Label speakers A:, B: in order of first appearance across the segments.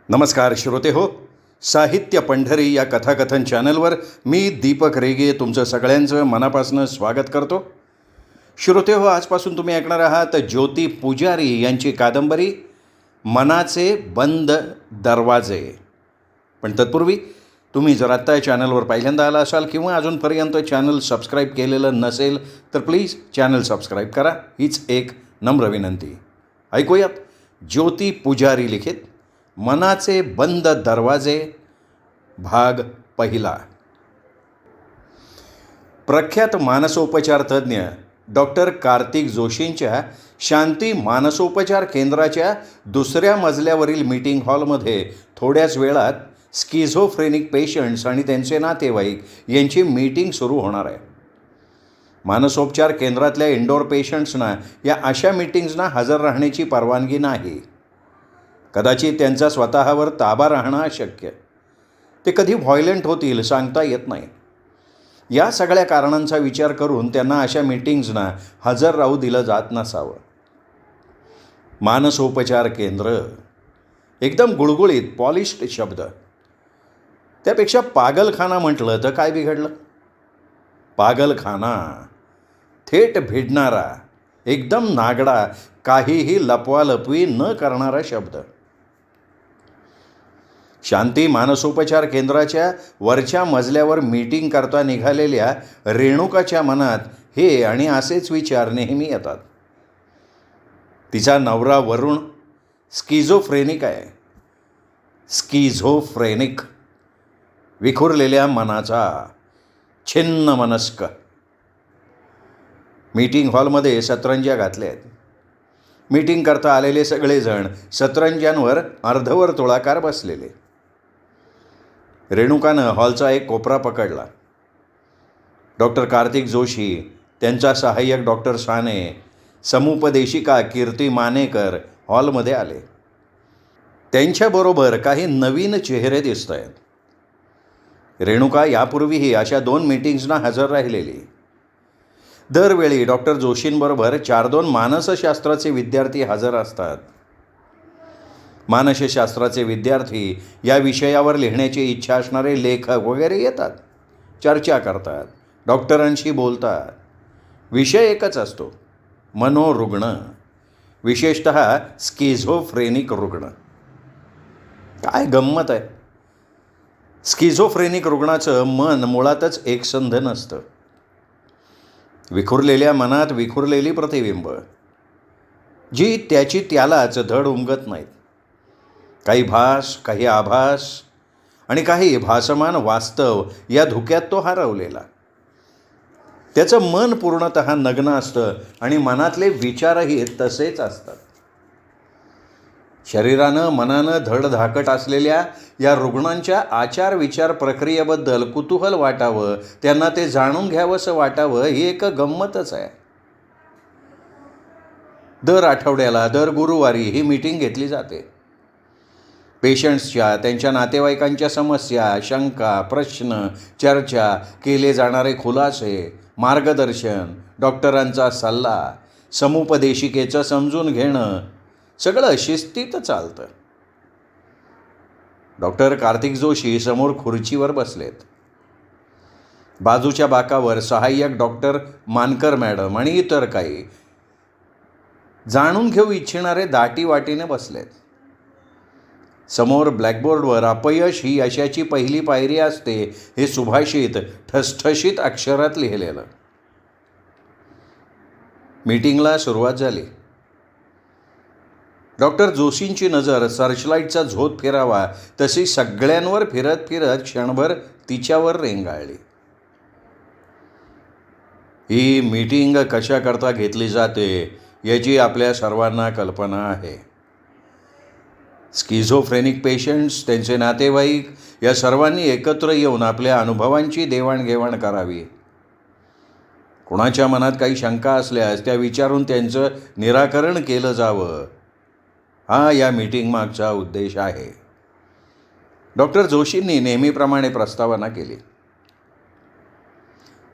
A: नमस्कार श्रोते हो. साहित्य पंढरी या कथाकथन चॅनलवर मी दीपक रेगे तुमचं सगळ्यांचं मनापासून स्वागत करतो. श्रोते हो, आजपासून तुम्ही ऐकणार आहात ज्योती पुजारी यांची कादंबरी मनाचे बंद दरवाजे. पण तत्पूर्वी तुम्ही जर आत्ता या चॅनलवर पहिल्यांदा आला असाल किंवा अजूनपर्यंत चॅनल सबस्क्राईब केलेलं नसेल तर प्लीज चॅनल सबस्क्राईब करा, हीच एक नम्र विनंती. ऐकूयात ज्योती पुजारी लिखित मनाचे बंद दरवाजे भाग पहिला. प्रख्यात मानसोपचार तज्ज्ञ डॉक्टर कार्तिक जोशींच्या शांती मानसोपचार केंद्राच्या दुसऱ्या मजल्यावरील मीटिंग हॉलमध्ये थोड्याच वेळात स्किझोफ्रेनिक पेशंट्स आणि त्यांचे नातेवाईक यांची मीटिंग सुरू होणार आहे. मानसोपचार केंद्रातल्या इंडोर पेशंट्सना या अशा मीटिंग्सना हजर राहण्याची परवानगी नाही. कदाचित त्यांचा स्वतःवर ताबा राहणं अशक्य. ते कधी व्हायलंट होतील सांगता येत नाही. या सगळ्या कारणांचा विचार करून त्यांना अशा मीटिंग्सना हजर राहू दिलं जात नसावं. मानसोपचार केंद्र एकदम गुळगुळीत पॉलिश्ड शब्द. त्यापेक्षा पागलखाना म्हटलं तर काय बिघडलं. पागलखाना थेट भिडणारा, एकदम नागडा, काहीही लपवालपवी न करणारा शब्द. शांती मानसोपचार केंद्राच्या वरच्या मजल्यावर मीटिंग करता निघालेल्या रेणुकाच्या मनात हे आणि असेच विचार नेहमी येतात. तिचा नवरा वरुण स्किझोफ्रेनिक आहे. स्किझोफ्रेनिक, विखुरलेल्या मनाचा, छिन्न मनस्क. मीटिंग हॉलमध्ये सतरंज्या घातल्या आहेत. मीटिंग करता आलेले सगळेजण सतरंज्यांवर अर्धवर्तुळाकार बसलेले. रेणुकानं हॉलचा एक कोपरा पकडला. डॉक्टर कार्तिक जोशी, त्यांचा सहाय्यक डॉक्टर साने, समुपदेशिका कीर्ती मानेकर हॉलमध्ये आले. त्यांच्याबरोबर काही नवीन चेहरे दिसत आहेत. रेणुका यापूर्वीही अशा 2 मीटिंग्सना हजर राहिलेली. दरवेळी डॉक्टर जोशींबरोबर 4-2 मानसशास्त्राचे विद्यार्थी हजर असतात. मानसशास्त्राचे विद्यार्थी, या विषयावर लिहिण्याची इच्छा असणारे लेखक वगैरे येतात, चर्चा करतात, डॉक्टरांशी बोलतात. विषय एकच असतो, मनोरुग्ण, विशेषतः स्किझोफ्रेनिक रुग्ण. काय गंमत आहे. स्किझोफ्रेनिक रुग्णाचं मन मुळातच एकसंध नसतं. विखुरलेल्या मनात विखुरलेली प्रतिबिंब, जी त्याची त्यालाच धड उमगत नाहीत. काही भास, काही आभास आणि काही भासमान वास्तव या धुक्यात तो हरवलेला. त्याचं मन पूर्णतः नग्न असतं आणि मनातले विचारही तसेच असतात. शरीरानं मनानं धडधाकट असलेल्या या रुग्णांच्या आचार विचार प्रक्रियेबद्दल कुतूहल वाटावं, त्यांना ते जाणून घ्यावंसं वाटावं, ही एक गंमतच आहे. दर आठवड्याला, दर गुरुवारी ही मीटिंग घेतली जाते. पेशंट्सच्या, त्यांच्या नातेवाईकांच्या समस्या, शंका, प्रश्न, चर्चा, केले जाणारे खुलासे, मार्गदर्शन, डॉक्टरांचा सल्ला, समुपदेशिकेचं समजून घेणं, सगळं शिस्तीत चालतं. डॉक्टर कार्तिक जोशी समोर खुर्चीवर बसलेत. बाजूच्या बाकावर सहाय्यक डॉक्टर मानकर मॅडम आणि इतर काही जाणून घेऊ इच्छिणारे दाटीवाटीने बसलेत. समोर ब्लॅकबोर्डवर अपयश ही यशाची पहिली पायरी असते हे सुभाषित ठसठशीत अक्षरात लिहिलेलं. मीटिंगला सुरुवात झाली. डॉक्टर जोशींची नजर सर्चलाईटचा झोत फिरावा तशी सगळ्यांवर फिरत फिरत क्षणभर तिच्यावर रेंगाळली. ही मीटिंग कशाकरता घेतली जाते याची आपल्या सर्वांना कल्पना आहे. स्किझोफ्रेनिक पेशंट्स, त्यांचे नातेवाईक या सर्वांनी एकत्र येऊन आपल्या अनुभवांची देवाणघेवाण करावी. कुणाच्या मनात काही शंका असल्यास त्या विचारून त्यांचं निराकरण केलं जावं, हा या मीटिंग मागचा उद्देश आहे. डॉक्टर जोशींनी नेहमीप्रमाणे प्रस्तावना केली.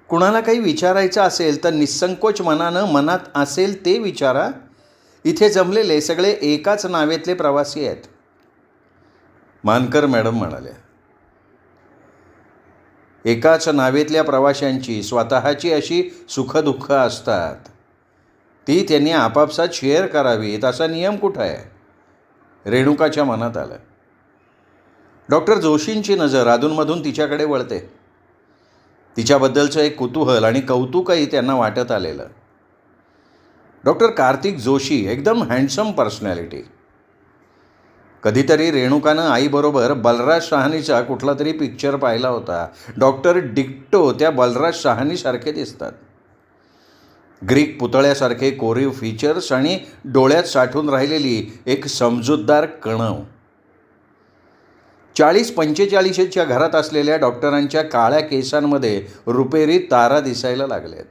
A: कुणाला काही विचारायचं असेल तर निसंकोच मनानं मनात असेल ते विचारा. इथे जमलेले सगळे एकाच नावेतले प्रवासी आहेत. मानकर मॅडम म्हणाल्या. एकाच नावेतल्या प्रवाशांची स्वतःची अशी सुखदुःख असतात, ती त्यांनी आपापसात शेअर करावीत असा नियम कुठं आहे? रेणुकाच्या मनात आलं. डॉक्टर जोशींची नजर अधूनमधून तिच्याकडे वळते. तिच्याबद्दलचं एक कुतूहल आणि कौतुकही त्यांना वाटत आलेलं. डॉक्टर कार्तिक जोशी एकदम हँडसम पर्सनॅलिटी. कधीतरी रेणुकानं आईबरोबर बलराज शहानीचा कुठला तरी पिक्चर पाहिला होता. डॉक्टर डिक्टो त्या बलराज शहानीसारखे दिसतात. ग्रीक पुतळ्यासारखे कोरीव फीचर्स आणि डोळ्यात साठून राहिलेली एक समजूतदार कणव. 40-45च्या घरात असलेल्या डॉक्टरांच्या काळ्या केसांमध्ये रुपेरी तारा दिसायला लागल्यात.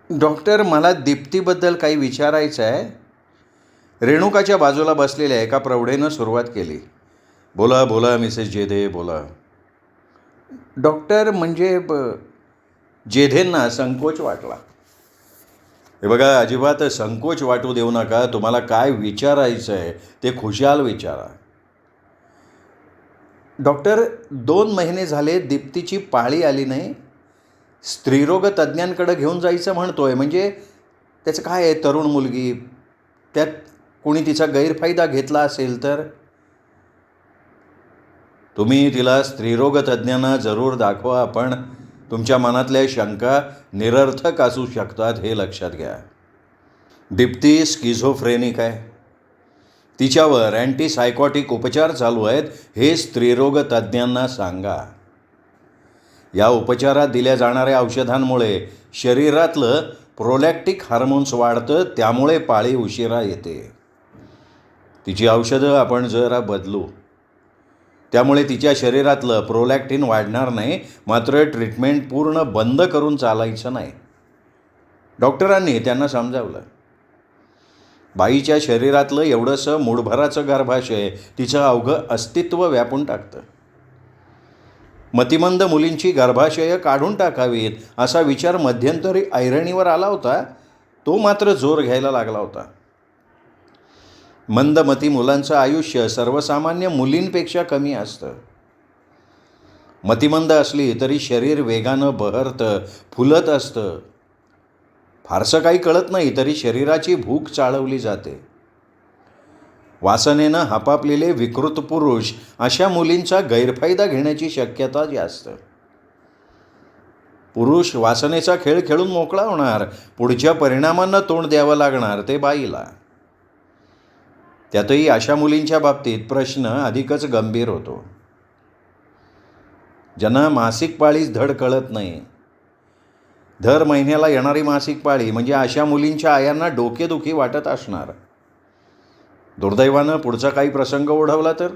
A: डॉक्टर, मला दीप्तीबद्दल काही विचारायचं आहे. रेणुकाच्या बाजूला बसलेल्या एका प्रौढेनं सुरुवात केली. बोला बोला मिसेस जेधे, बोला. डॉक्टर म्हणजे जेधेंना संकोच वाटला. हे बघा, अजिबात संकोच वाटू देऊ नका. तुम्हाला काय विचारायचं आहे ते खुशाल विचारा. डॉक्टर, 2 महिने झाले दीप्तीची पाळी आली नाही. स्त्रीरोग तज्ज्ञांकडे घेऊन जायचं म्हणतोय. म्हणजे त्याचं काय आहे? तरुण मुलगी, त्यात कोणी तिचा गैरफायदा घेतला असेल तर? तुम्ही तिला स्त्रीरोग तज्ज्ञांना जरूर दाखवा, पण तुमच्या मनातल्या शंका निरर्थक असू शकतात हे लक्षात घ्या. दीप्ती स्किझोफ्रेनिक आहे. तिच्यावर अँटीसायकॉटिक उपचार चालू आहेत हे स्त्रीरोग तज्ज्ञांना सांगा. या उपचारात दिल्या जाणाऱ्या औषधांमुळे शरीरातलं प्रोलॅक्टिक हार्मोन्स वाढतं, त्यामुळे पाळी उशिरा येते. तिची औषधं आपण जरा बदलू, त्यामुळे तिच्या शरीरातलं प्रोलॅक्टिन वाढणार नाही. मात्र ट्रीटमेंट पूर्ण बंद करून चालायचं नाही. डॉक्टरांनी त्यांना समजावलं. बाईच्या शरीरातलं एवढंसं मूठभराचं गर्भाशय तिचं अवघं अस्तित्व व्यापून टाकतं. मतिमंद मुलींची गर्भाशय काढून टाकावीत असा विचार मध्यंतरी ऐरणीवर आला होता. तो मात्र जोर घ्यायला लागला होता. मंदमती मुलांचं आयुष्य सर्वसामान्य मुलींपेक्षा कमी असतं. मतिमंद असली तरी शरीर वेगानं बहरतं, फुलत असतं. फारसं काही कळत नाही तरी शरीराची भूक चाळवली जाते. वासनेनं हापापलेले विकृत पुरुष अशा मुलींचा गैरफायदा घेण्याची शक्यता जास्त. पुरुष वासनेचा खेळ खेळून मोकळा होणार, पुढच्या परिणामांना तोंड द्यावं लागणार ते बाईला. त्यातही अशा मुलींच्या बाबतीत प्रश्न अधिकच गंभीर होतो. ज्यांना मासिक पाळीच धड कळत नाही. दर महिन्याला येणारी मासिक पाळी म्हणजे अशा मुलींच्या आयांना डोकेदुखी वाटत असणार. दुर्दैवानं पुढचा काही प्रसंग ओढवला तर?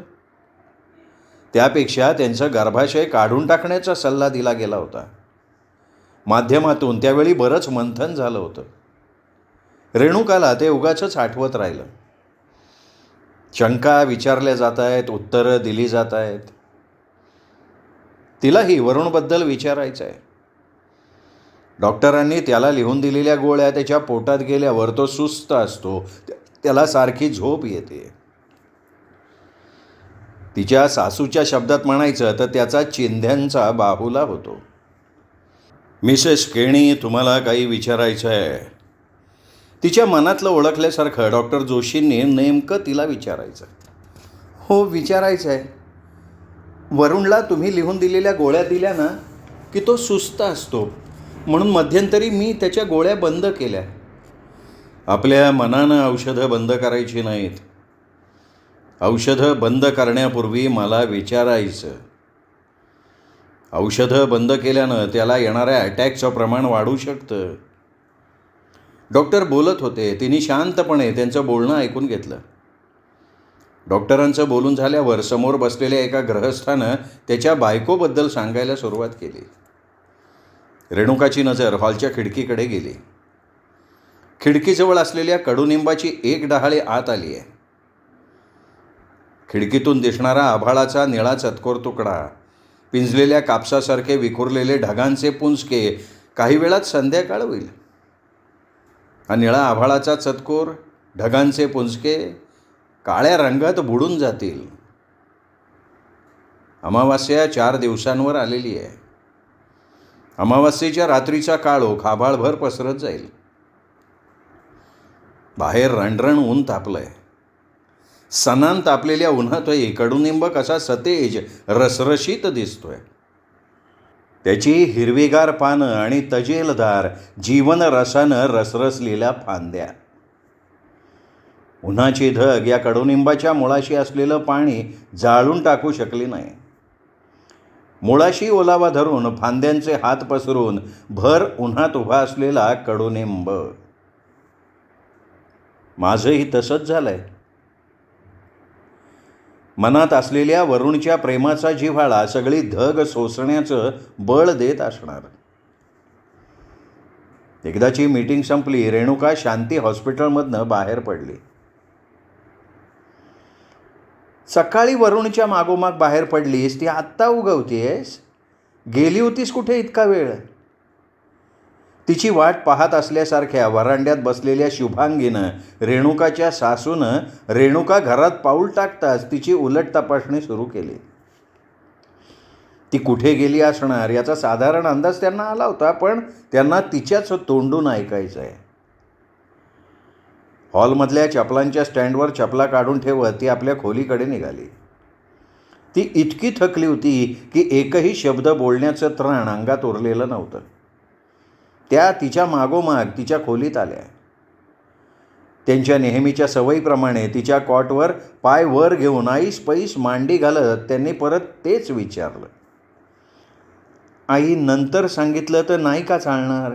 A: त्यापेक्षा त्यांचं गर्भाशय काढून टाकण्याचा सल्ला दिला गेला होता. माध्यमातून त्यावेळी बरंच मंथन झालं होतं. रेणुकाला ते उगाचच आठवत राहिलं. शंका विचारल्या जात आहेत, उत्तरं दिली जात आहेत. तिलाही वरुणबद्दल विचारायचं आहे. डॉक्टरांनी त्याला लिहून दिलेल्या गोळ्या त्याच्या पोटात गेल्यावर तो सुस्त असतो, त्याला सारखी झोप येते. तिच्या सासूच्या शब्दात म्हणायचं तर त्याचा चिंध्यांचा बाहुला होतो. मिसेस केणी, तुम्हाला काही विचारायचं आहे? तिच्या मनातलं ओळखल्यासारखं डॉक्टर जोशींनी नेमकं तिला विचारायचं. हो, विचारायचं आहे. वरुणला तुम्ही लिहून दिलेल्या गोळ्या दिल्या ना की तो सुस्त असतो, म्हणून मध्यंतरी मी त्याच्या गोळ्या बंद केल्या. आपल्या मनानं औषधं बंद करायची नाहीत. औषधं बंद करण्यापूर्वी मला विचारायचं. औषधं बंद केल्यानं त्याला येणाऱ्या अटॅकचं प्रमाण वाढू शकतं. डॉक्टर बोलत होते. तिने शांतपणे त्यांचं बोलणं ऐकून घेतलं. डॉक्टरांचं बोलून झाल्यावर समोर बसलेल्या एका गृहस्थानं त्याच्या बायकोबद्दल सांगायला सुरुवात केली. रेणुकाची नजर हॉलच्या खिडकीकडे गेली. खिडकीजवळ असलेल्या कडुनिंबाची एक डहाळे आत आली आहे. खिडकीतून दिसणारा आभाळाचा निळा चतकोर तुकडा, पिंजलेल्या कापसासारखे विखुरलेले ढगांचे पुंजके. काही वेळात संध्याकाळ होईल. हा निळा आभाळाचा चतकोर, ढगांचे पुंजके काळ्या रंगात बुडून जातील. अमावास्या 4 दिवसांवर आलेली आहे. अमावास्येच्या रात्रीचा काळोख आभाळभर पसरत जाईल. बाहेर रणरण ऊन तापलंय. सणान तापलेल्या उन्हातही कडुनिंब कसा सतेज रसरशीत दिसतोय. त्याची हिरवीगार पानं आणि तजेलदार जीवनरसानं रसरसलेल्या फांद्या. उन्हाची धग या कडुनिंबाच्या मुळाशी असलेलं पाणी जाळून टाकू शकली नाही. मुळाशी ओलावा धरून फांद्यांचे हात पसरून भर उन्हात उभा असलेला कडुनिंब. माझंही तसंच झालंय. मनात असलेल्या वरुणच्या प्रेमाचा जिव्हाळा सगळी धग सोसण्याचं बळ देत असणार. एकदाची मीटिंग संपली. रेणुका शांती हॉस्पिटलमधनं बाहेर पडली. सकाळी वरुणच्या मागोमाग बाहेर पडलीस, ती आत्ता उगवतीयस? गेली होतीस कुठे इतका वेळ? तिची वाट पाहत असल्यासारख्या वरांड्यात बसलेल्या शुभांगीनं रेणुकाच्या सासूनं रेणुका घरात पाऊल टाकताच तिची उलट तपासणी सुरू केली. ती कुठे गेली असणार याचा साधारण अंदाज त्यांना आला होता, पण त्यांना तिच्याच तोंडून ऐकायचं आहे. हॉलमधल्या चपलांच्या स्टँडवर चपला काढून ठेवत ती आपल्या खोलीकडे निघाली. ती इतकी थकली होती की एकही शब्द बोलण्याचं त्राण अंगात उरलेलं नव्हतं. त्या तिच्या मागोमाग तिच्या खोलीत आल्या. त्यांच्या नेहमीच्या सवयीप्रमाणे तिच्या कॉटवर पाय वर घेऊन ऐस पैस मांडी घालत त्यांनी परत तेच विचारलं. आई, नंतर सांगितलं तर नाही का चालणार?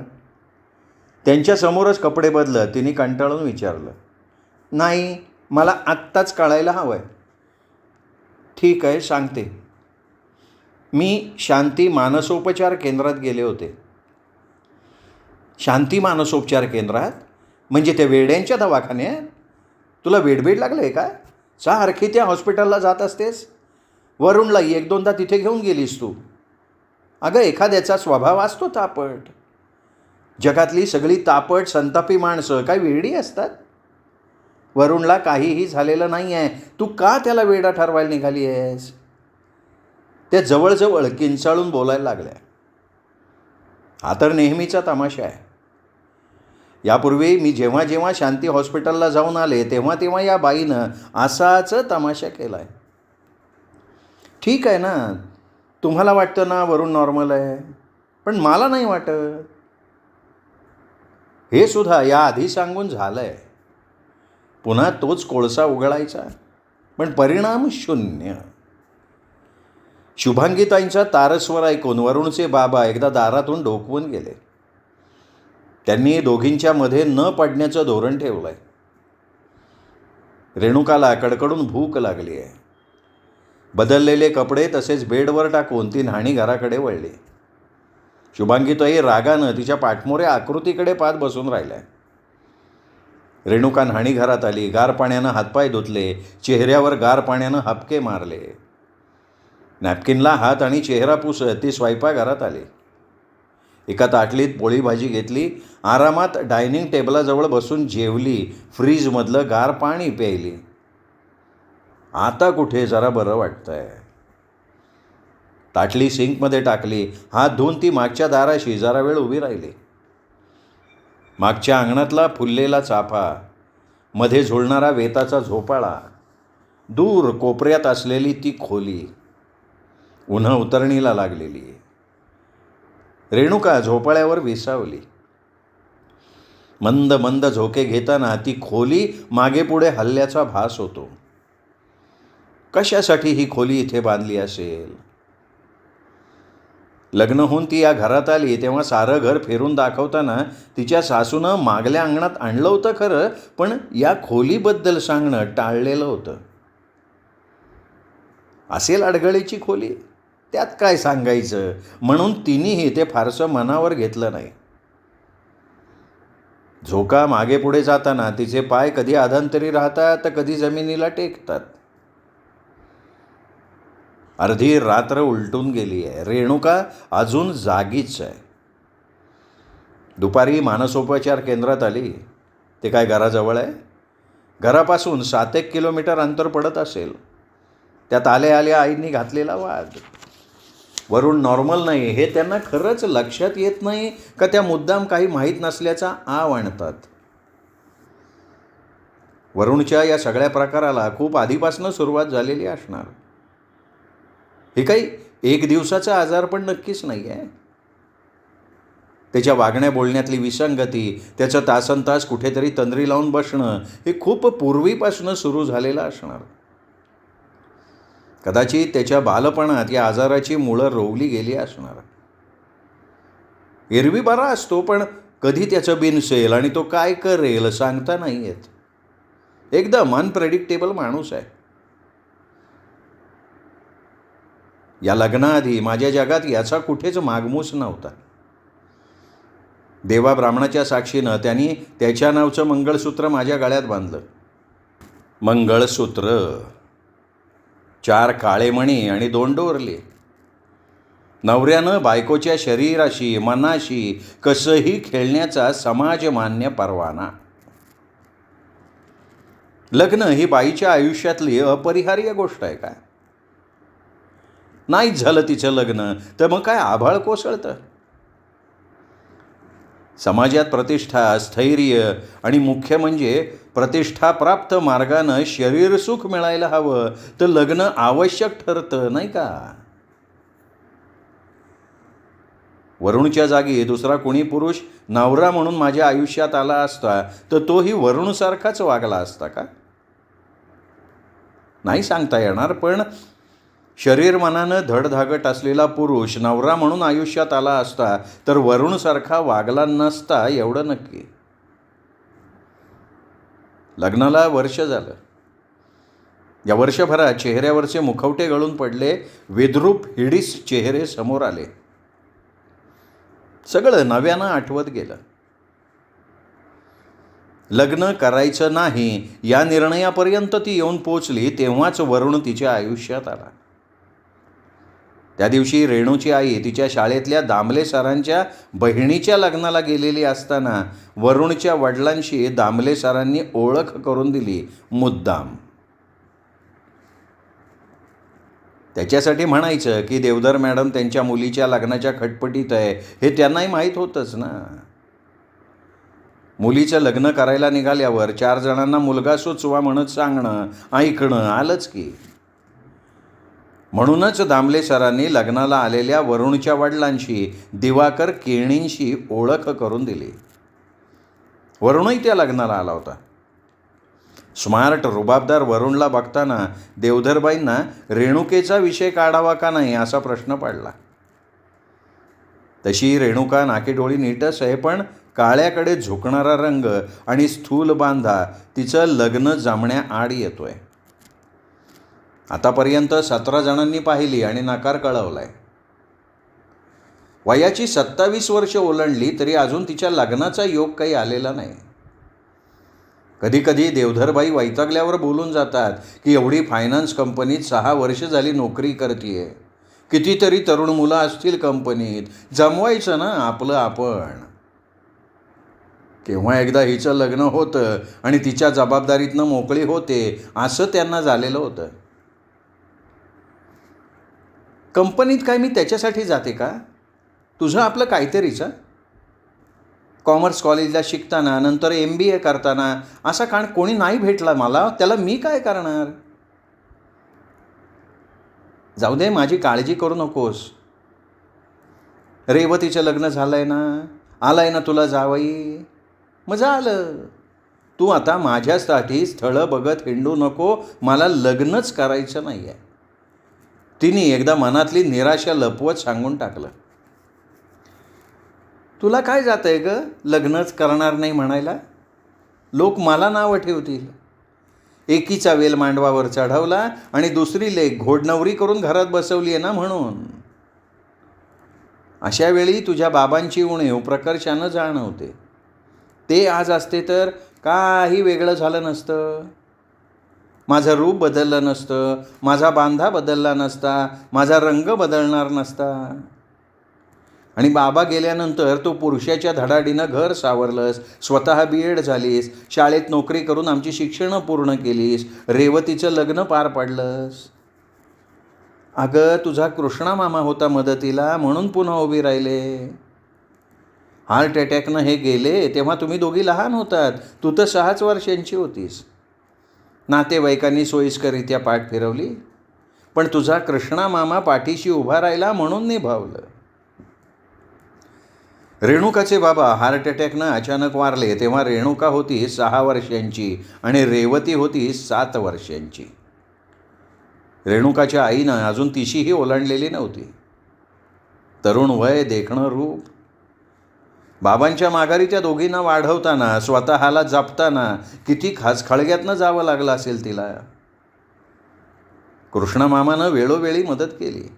A: त्यांच्यासमोरच कपडे बदलत तिने कंटाळून विचारलं. नाही, मला आत्ताच कळायला हवं आहे. ठीक आहे, सांगते. मी शांती मानसोपचार केंद्रात गेले होते. शांती मानसोपचार केंद्रात? म्हणजे त्या वेड्यांच्या दवाखान्यात? तुला वेडबीड लागलं आहे का? सारखी त्या हॉस्पिटलला जात असतेस. वरुणला 1-2दा तिथे घेऊन गेलीस तू. अगं, एखाद्याचा स्वभाव असतो तापट. जगातली सगळी तापट संतापी माणसं काय वेडी असतात? वरुणला काहीही झालेलं नाही आहे. तू का त्याला वेडा ठरवायला निघाली आहेस? त्या जवळजवळ किंचाळून बोलायला लागल्या. हा तर नेहमीचा तमाशा आहे. यापूर्वी मी जेव्हा जेव्हा शांती हॉस्पिटलला जाऊन आले तेव्हा तेव्हा या बाईनं असाच तमाशा केला आहे. ठीक आहे ना, तुम्हाला वाटतं ना वरुण नॉर्मल आहे, पण मला नाही वाटत. हे सुद्धा याआधी सांगून झालं आहे. पुन्हा तोच कोळसा उघडायचा, पण परिणाम शून्य. शुभांगीताईंचा तारस्वर ऐकून वरुणचे बाबा एकदा दारातून डोकवून गेले. त्यांनी दोघींच्या मध्ये न पडण्याचं धोरण ठेवलं आहे. रेणुकाला कडकडून भूक लागली आहे. बदललेले कपडे तसेच बेडवर टाकून ती न्हाणीघराकडे वळली. शुभांगीताई रागानं तिच्या पाठमोऱ्या आकृतीकडे पाहत बसून राहिल्या. रेणुका न्हाणीघरात आली. गार पाण्यानं हातपाय धुतले. चेहऱ्यावर गार पाण्यानं हपके मारले. नॅपकिनला हात आणि चेहरा पुसत ती स्वयंपाकघरात आली. एका ताटलीत पोळी भाजी घेतली. आरामात डायनिंग टेबलाजवळ बसून जेवली. फ्रीजमधलं गार पाणी प्यायली. आता कुठे जरा बरं वाटतंय. ताटली सिंकमध्ये टाकली. हात धुवून ती मागच्या दाराशी जरा वेळ उभी राहिली. मागच्या अंगणातला फुललेला चाफा, मध्ये झुलणारा वेताचा झोपाळा, दूर कोपऱ्यात असलेली ती खोली, उन्ह उतरणीला लागलेली. रेणुका झोपाळ्यावर विसावली. मंद मंद झोके घेताना ती खोली मागे पुढे हलल्याचा भास होतो. कशासाठी ही खोली इथे बांधली असेल? लग्न होऊन ती या घरात आली तेव्हा सारं घर फिरून दाखवताना तिच्या सासूनं मागल्या अंगणात आणलं होतं खरं, पण या खोलीबद्दल सांगणं टाळलेलं होतं. असेल अडगळीची खोली, त्यात काय सांगायचं, म्हणून तिनेही ते फारसं मनावर घेतलं नाही. झोका मागे पुढे जाताना तिचे पाय कधी अधांतरी राहतात तर कधी जमिनीला टेकतात. अर्धी रात्र उलटून गेली आहे. रेणुका अजून जागीच आहे. दुपारी मानसोपचार केंद्रात आली. ते काय घराजवळ आहे? घरापासून 7-1 किलोमीटर अंतर पडत असेल. त्यात आल्या आल्या आईंनी घातलेला वाद. वरुण नॉर्मल नाही हे त्यांना खरंच लक्षात येत नाही का त्या मुद्दाम काही माहीत नसल्याचा आव आणतात. वरुणच्या या सगळ्या प्रकाराला खूप आधीपासून सुरुवात झालेली असणार. हे काही एक दिवसाचा आजार पण नक्कीच नाही आहे. त्याच्या वागण्या बोलण्यातली विसंगती, त्याचं तासनतास कुठेतरी तंद्री लावून बसणं हे खूप पूर्वीपासून सुरू झालेलं असणार. कदाचित त्याच्या बालपणात या आजाराची मुळं रोवली गेली असणार. एरवी बरा असतो, पण कधी त्याचं बिनसेल आणि तो काय करेल सांगता नाही येत. एकदम अनप्रेडिक्टेबल माणूस आहे. या लग्नाआधी माझ्या जगात याचा कुठेच मागमूस नव्हता. देवा ब्राह्मणाच्या साक्षीनं त्यांनी त्याच्या नावचं मंगळसूत्र माझ्या गळ्यात बांधलं. मंगळसूत्र, 4 काळे मणी आणि 2 डोरले. नवऱ्यानं बायकोच्या शरीराशी मनाशी कसंही खेळण्याचा समाजमान्य परवाना. लग्न ही बाईच्या आयुष्यातली अपरिहार्य गोष्ट आहे का? नाहीच झालं तिचं लग्न तर मग काय आभाळ कोसळतं? समाजात प्रतिष्ठा, स्थैर्य आणि मुख्य म्हणजे प्रतिष्ठाप्राप्त मार्गानं शरीर सुख मिळायला हवं तर लग्न आवश्यक ठरतं, नाही का? वरुणच्या जागी दुसरा कोणी पुरुष नवरा म्हणून माझ्या आयुष्यात आला असता तर तोही वरुणसारखाच वागला असता का? नाही सांगता येणार, पण शरीर मनानं धडधाकट असलेला पुरुष नवरा म्हणून आयुष्यात आला असता तर वरुणसारखा वागला नसता एवढं नक्की. लग्नाला वर्ष झालं. या वर्षभरात चेहऱ्यावरचे मुखवटे गळून पडले, विद्रूप हिडीस चेहरे समोर आले. सगळं नव्यानं आठवत गेलं. लग्न करायचं नाही या निर्णयापर्यंत ती येऊन पोचली तेव्हाच वरुण तिच्या आयुष्यात आला. त्या दिवशी रेणूची आई तिच्या शाळेतल्या दामले सरांच्या बहिणीच्या लग्नाला गेलेली असताना वरुणच्या वडिलांशी दामले सरांनी ओळख करून दिली मुद्दाम. त्याच्यासाठी म्हणायचं की देवधर मॅडम त्यांच्या मुलीच्या लग्नाच्या खटपटीत आहे हे त्यांनाही माहीत होतंच ना. मुलीचं लग्न करायला निघाल्यावर 4 जणांना मुलगा सुचवा म्हणत सांगणं ऐकणं आलंच की. म्हणूनच दामले सरांनी लग्नाला आलेल्या वरुणच्या वडिलांशी दिवाकर केणींशी ओळख करून दिली. वरुणही त्या लग्नाला आला होता. स्मार्ट रुबाबदार वरुणला बघताना देवधरबाईंना रेणुकेचा विषय काढावा का नाही असा प्रश्न पडला. तशी रेणुका नाकीडोळी नीटच आहे, पण काळ्याकडे झुकणारा रंग आणि स्थूल बांधा तिचं लग्न जमण्याआड येतोय. आतापर्यंत 17 जणांनी पाहिली आणि नकार कळवलाय. वयाची 27 वर्ष ओलांडली तरी अजून तिच्या लग्नाचा योग काही आलेला नाही. कधी कधी देवधरबाई वैतागल्यावर बोलून जातात की एवढी फायनान्स कंपनीत 6 वर्ष झाली नोकरी करतीये, कितीतरी तरुण मुलं असतील कंपनीत, जमवायचं ना आपलं आपण. केव्हा एकदा हिचं लग्न होतं आणि तिच्या जबाबदारीतनं मोकळी होते असं त्यांना झालेलं होतं. कंपनीत काय मी त्याच्यासाठी जाते का? तुझं आपलं काहीतरीच. कॉमर्स कॉलेजला शिकताना नंतर MBA करताना असा काण कोणी नाही भेटला मला, त्याला मी काय करणार? जाऊ दे, माझी काळजी करू नकोस. रेवतीचं लग्न झालंय ना, आलाय ना तुला जावई, मग झालं. तू आता माझ्यासाठी स्थळं बघत हिंडू नको, मला लग्नच करायचं नाही आहे. तिने एकदा मनातली निराशा लपवत सांगून टाकलं. तुला काय जातंय गं लग्नच करणार नाही म्हणायला? लोक मला नावं ठेवतील. एकीचा वेल मांडवावर चढवला आणि दुसरी लेक घोडनवरी करून घरात बसवली आहे ना म्हणून. अशा वेळी तुझ्या बाबांची उणीव प्रकर्षानं जाणवते. ते आज असते तर काही वेगळं झालं नसतं. माझं रूप बदललं नसतं, माझा बांधा बदलला नसता, माझा रंग बदलणार नसता. आणि बाबा गेल्यानंतर तू पुरुषाच्या धडाडीनं घर सावरलंस, स्वतः BEd झालीस, शाळेत नोकरी करून आमची शिक्षणं पूर्ण केलीस, रेवतीचं लग्न पार पाडलंस. अगं तुझा कृष्णा मामा होता मदतीला म्हणून पुन्हा उभी राहिले. हार्ट अटॅकनं हे गेले तेव्हा तुम्ही दोघी लहान होतात. तू तर 6च वर्षांची होतीस. नातेवाईकांनी सोयीस्करित्या पाठ फिरवली, पण तुझा कृष्णा मामा पाठीशी उभा राहिला म्हणून निभावलं. रेणुकाचे बाबा हार्ट अटॅकनं अचानक वारले तेव्हा रेणुका होती 6 वर्षांची आणि रेवती होती 7 वर्षांची. रेणुकाच्या आईनं अजून तिशीही ओलांडलेली नव्हती. तरुण वय, देखणं रूप. बाबांच्या माघारी त्या दोघींना वाढवताना, स्वतःला जपताना किती खळग्यातनं जावं लागलं असेल तिला. कृष्णमामानं वेळोवेळी मदत केली.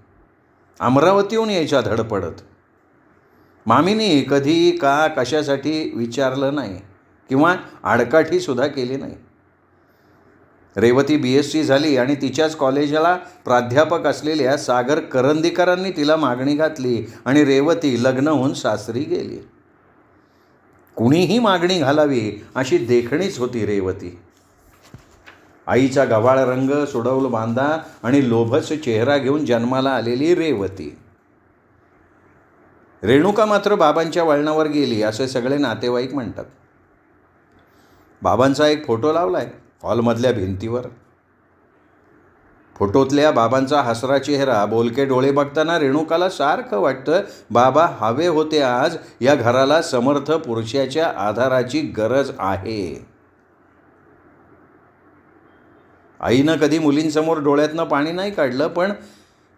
A: अमरावतीहून यायच्या धडपडत. मामीनी कधी का कशासाठी विचारलं नाही किंवा आडकाठीसुद्धा केली नाही. रेवती BSc झाली आणि तिच्याच कॉलेजला प्राध्यापक असलेल्या सागर करंदीकरांनी तिला मागणी घातली आणि रेवती लग्न होऊन सासरी गेली. कुणीही मागणी घालावी अशी देखणीच होती रेवती. आईचा गव्हाळ रंग, सुडौल बांधा आणि लोभस चेहरा घेऊन जन्माला आलेली रेवती. रेणुका मात्र बाबांच्या वळणावर गेली असे सगळे नातेवाईक म्हणतात. बाबांचा एक फोटो लावलाय हॉलमधल्या भिंतीवर. फोटोतल्या बाबांचा हसरा चेहरा, बोलके डोळे बघताना रेणुकाला सारखं वाटतं बाबा हवे होते आज या घराला समर्थ पुरुषाच्या आधाराची गरज आहे. आईनं कधी मुलींसमोर डोळ्यातनं पाणी नाही काढलं, पण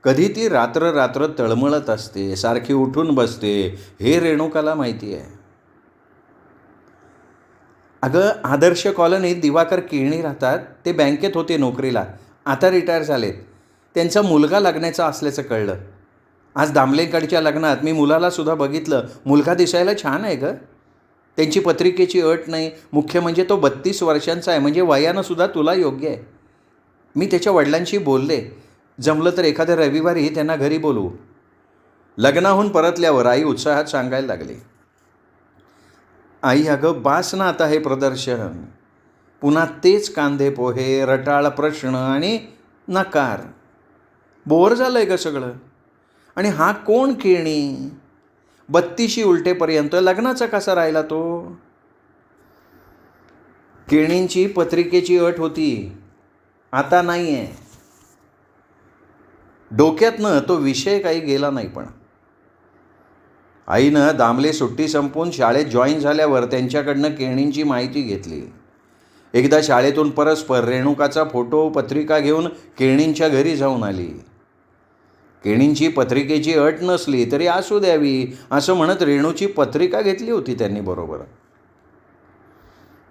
A: कधी ती रात्र रात्र तळमळत असते, सारखी उठून बसते हे रेणुकाला माहिती आहे. अगं आदर्श कॉलनीत दिवाकर केळणी राहतात. ते बँकेत होते नोकरीला, आता रिटायर झालेत. त्यांचा मुलगा लग्नाचा असल्याचं कळलं. आज दामलेकडच्या लग्नात मी मुलालासुद्धा बघितलं. मुलगा दिसायला छान आहे गं. त्यांची पत्रिकेची अट नाही. मुख्य म्हणजे तो 32 वर्षांचा आहे, म्हणजे वयानंसुद्धा तुला योग्य आहे. मी त्याच्या वडिलांशी बोलले, जमलं तर एखाद्या रविवारी त्यांना घरी बोलवू. लग्नाहून परतल्यावर आई उत्साहात सांगायला लागली, आई अगं बास ना आता हे प्रदर्शन. पुन्हा तेच कांदे पोहे, रटाळ प्रश्न आणि नकार. बोर झालं आहे गं सगळं. आणि हा कोण केळणी? 32 उलटेपर्यंत लग्नाचा कसा राहिला तो? केळणींची पत्रिकेची अट होती, आता नाही आहे. डोक्यातनं तो विषय काही गेला नाही. पण आईनं दामले सुट्टी संपवून शाळेत जॉईन झाल्यावर त्यांच्याकडनं केळणींची माहिती घेतली. एकदा शाळेतून परस्पर रेणुकाचा फोटो, पत्रिका घेऊन केळणींच्या घरी जाऊन आली. केळणींची पत्रिकेची अट नसली तरी असू द्यावी असं म्हणत रेणूची पत्रिका घेतली होती त्यांनी बरोबर.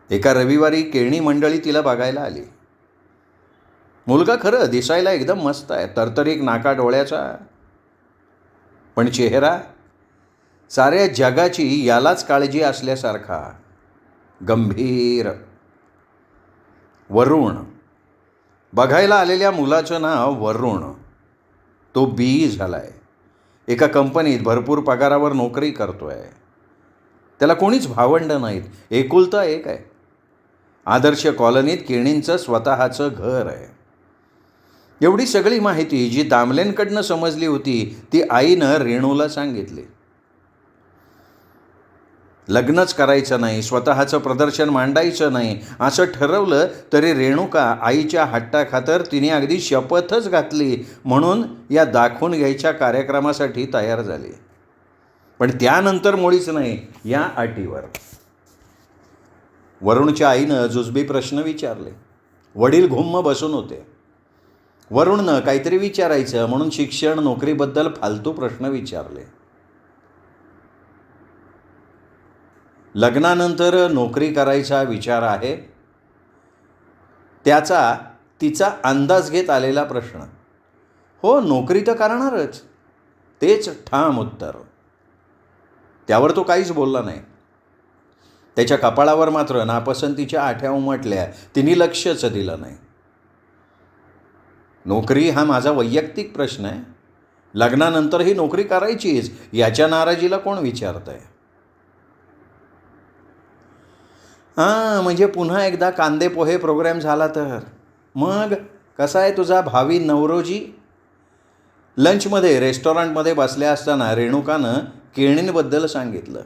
A: एका रविवारी केळणी मंडळी तिला बघायला आली. मुलगा खरं दिसायला एकदम मस्त आहे, तरतरीक नाका डोळ्याचा, पण चेहरा साऱ्या जगाची यालाच काळजी असल्यासारखा गंभीर. वरुण. बघायला आलेल्या मुलाचं नाव वरुण. तो BE झाला आहे. एका कंपनीत भरपूर पगारावर नोकरी करतो आहे. त्याला कोणीच भावंड नाहीत, एकुलता एक आहे. आदर्श कॉलनीत केळणींचं स्वतःचं घर आहे. एवढी सगळी माहिती जी दामलेंकडनं समजली होती ती आईनं रेणूला सांगितली. लग्नच करायचं नाही, स्वतःचं प्रदर्शन मांडायचं नाही असं ठरवलं तरी रेणुका आईच्या हट्टाखातर तिने अगदी शपथच घातली म्हणून या दाखवून घ्यायच्या कार्यक्रमासाठी तयार झाली. पण त्यानंतर मुळीच नाही, या अटीवर. वरुणच्या आईनं जुजबी प्रश्न विचारले. वडील घुम्म बसून होते. वरुणनं काहीतरी विचारायचं म्हणून शिक्षण, नोकरीबद्दल फालतू प्रश्न विचारले. लग्नानंतर नोकरी करायचा विचार आहे, त्याचा तिचा अंदाज घेत आलेला प्रश्न. हो, नोकरी तर करणारच, तेच ठाम उत्तर. त्यावर तो काहीच बोलला नाही. त्याच्या कपाळावर मात्र नापसंतीच्या आठ्या उमटल्या. तिने लक्षच दिलं नाही. नोकरी हा माझा वैयक्तिक प्रश्न आहे, लग्नानंतरही नोकरी करायचीच, याच्या नाराजीला कोण विचारतंय? हां, म्हणजे पुन्हा एकदा कांदे पोहे प्रोग्रॅम झाला तर. मग कसा आहे तुझा भावी नवरोजी? लंचमध्ये रेस्टॉरंटमध्ये बसल्या असताना रेणुकानं केळींबद्दल सांगितलं.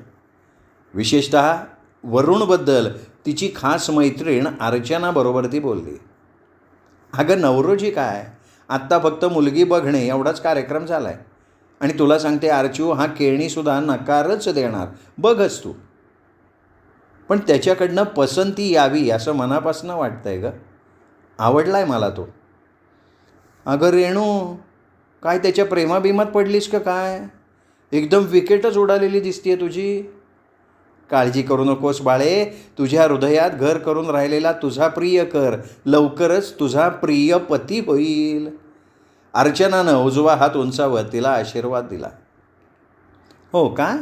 A: विशेषतः वरुणबद्दल तिची खास मैत्रीण अर्चनाबरोबर ती बोलली. अगं नवरोजी काय, आत्ता फक्त मुलगी बघणे एवढाच कार्यक्रम झाला आहे. आणि तुला सांगते अर्चू, हा केळणीसुद्धा नकारच देणार, बघच तू. पण त्याच्याकडनं पसंती यावी असं मनापासून वाटतंय गं. आवडला आहे मला तो. अगं रेणू, काय त्याच्या प्रेमाबिमात पडलीस का काय? एकदम विकेटच उडालेली दिसतीये तुझी. काळजी करू नकोस बाळे, तुझ्या हृदयात घर करून राहिलेला तुझा प्रियकर लवकरच तुझा प्रिय पती होईल. अर्चनानं उजवा हात उंचावत तिला आशीर्वाद दिला. हो का?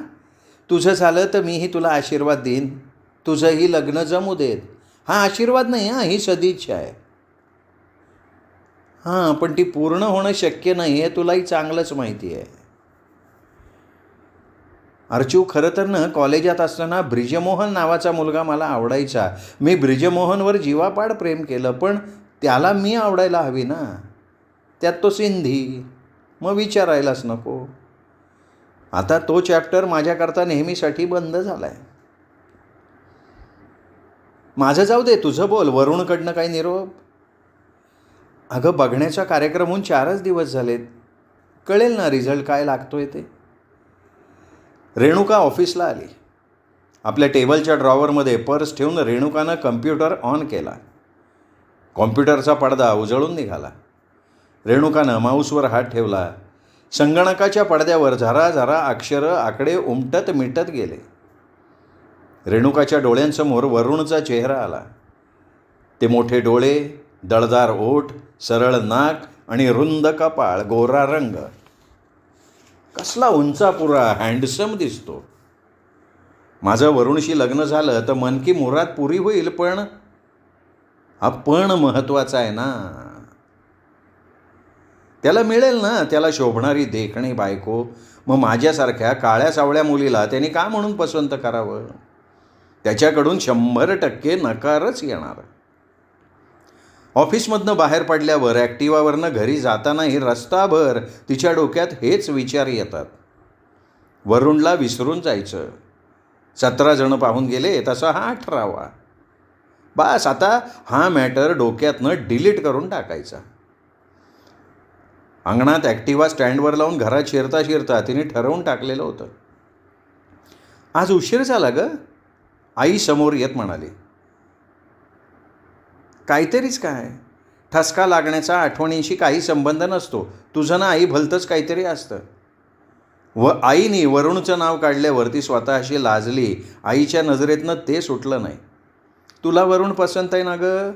A: तुझं झालं तर मीही तुला आशीर्वाद देईन. तुझंही लग्न जमू देत. हा आशीर्वाद नाही, हां, ही सदिच्छा आहे. हां, पण ती पूर्ण होणं शक्य नाही हे तुलाही चांगलंच माहिती आहे. अर्चू, खरं तर ना कॉलेजात असताना ब्रिजमोहन नावाचा मुलगा मला आवडायचा. मी ब्रिजमोहनवर जीवापाड प्रेम केलं, पण त्याला मी आवडायला हवी ना. त्यात तो सिंधी, मग विचारायलाच नको. आता तो चॅप्टर माझ्याकरता नेहमीसाठी बंद झाला आहे. माझं जाऊ दे, तुझं बोल. वरुणकडनं काही निरोप? अगं, बघण्याचा कार्यक्रम होऊन 4च दिवस झालेत. कळेल ना रिझल्ट काय लागतोय ते. रेणुका ऑफिसला आली. आपल्या टेबलच्या ड्रॉवरमध्ये पर्स ठेवून रेणुकानं कम्प्युटर ऑन केला. कॉम्प्युटरचा पडदा उजळून निघाला. रेणुकानं माऊसवर हात ठेवला. संगणकाच्या पडद्यावर झरा झरा अक्षरं आकडे उमटत मिटत गेले. रेणुकाच्या डोळ्यांसमोर वरुणचा चेहरा आला. ते मोठे डोळे, दळदार ओठ, सरळ नाक आणि रुंद कपाळ, गोरा रंग. कसला उंचापुरा, हँडसम दिसतो. माझं वरुणशी लग्न झालं तर मन की मुराद पुरी होईल, पण हा पण महत्त्वाचा आहे ना. त्याला मिळेल ना त्याला शोभणारी देखणी बायको. मग माझ्यासारख्या काळ्या सावळ्या मुलीला त्याने का म्हणून पसंत करावं? त्याच्याकडून 100% नकारच येणार. ऑफिसमधनं बाहेर पडल्यावर ॲक्टिवावरनं घरी जातानाही रस्ताभर तिच्या डोक्यात हेच विचार येतात. वरुणला विसरून जायचं. 17 जण पाहून गेले तसा हा 18वा. बस आता हा मॅटर डोक्यातनं डिलीट करून टाकायचा. अंगणात ॲक्टिवा स्टँडवर लावून घरात शिरता शिरता तिने ठरवून टाकलेलं होतं. आज उशीर झाला गं, आई समोर येत म्हणाली. काहीतरीच काय, ठसका लागण्याचा आठवणींशी काही संबंध नसतो. तुझं ना आई भलतंच काहीतरी असतं. आईने वरुणचं नाव काढल्यावर ती स्वतःशी लाजली. आईच्या नजरेतनं ते सुटलं नाही. तुला वरुण पसंत आहे ना गं?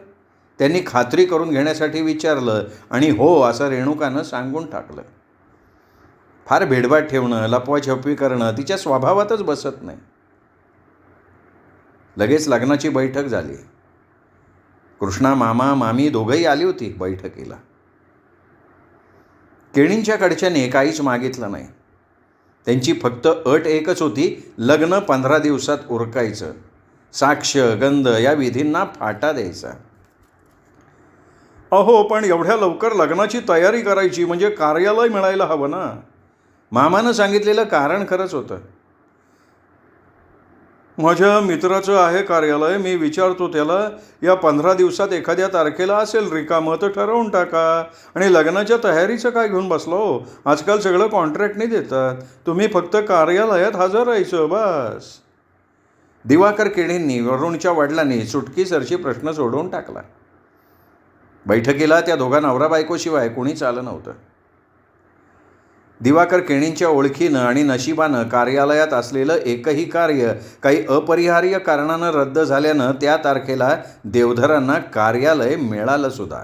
A: त्यांनी खात्री करून घेण्यासाठी विचारलं आणि हो असं रेणुकानं सांगून टाकलं. फार भेडभाट ठेवणं, लपवाछपवी करणं तिच्या स्वभावातच बसत नाही. लगेच लग्नाची बैठक झाली. कृष्णा मामा मामी दोघंही आली होती बैठकीला. केळींच्या कडच्याने काहीच मागितलं नाही. त्यांची फक्त अट एकच होती, लग्न 15 दिवसात उरकायचं. साक्ष गंध या विधींना फाटा द्यायचा. अहो, पण एवढ्या लवकर लग्नाची तयारी करायची म्हणजे कार्यालय मिळायला हवं ना. मामानं सांगितलेलं कारण खरंच होतं. माझ्या मित्राचं आहे कार्यालय, मी विचारतो त्याला, या 15 दिवसात एखाद्या तारखेला असेल रिकामं तर ठरवून टाका. आणि लग्नाच्या तयारीचं काय घेऊन बसलो? आजकाल सगळं कॉन्ट्रॅक्टने देतात. तुम्ही फक्त कार्यालयात हजर राहायचं बस. दिवाकर केळींनी वरुणच्या वडिलांनी चुटकीसरशी प्रश्न सोडवून टाकला. बैठकीला त्या दोघा नवरा बायकोशिवाय कोणीच आलं नव्हतं. दिवाकर केळींच्या ओळखीनं आणि नशिबानं कार्यालयात असलेलं एकही कार्य काही अपरिहार्य कारणानं रद्द झाल्यानं त्या तारखेला देवधरांना कार्यालय मिळालं सुद्धा.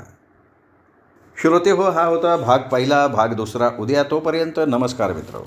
A: श्रोते हो, हा होता भाग पहिला. भाग दुसरा उद्या. तोपर्यंत नमस्कार मित्र.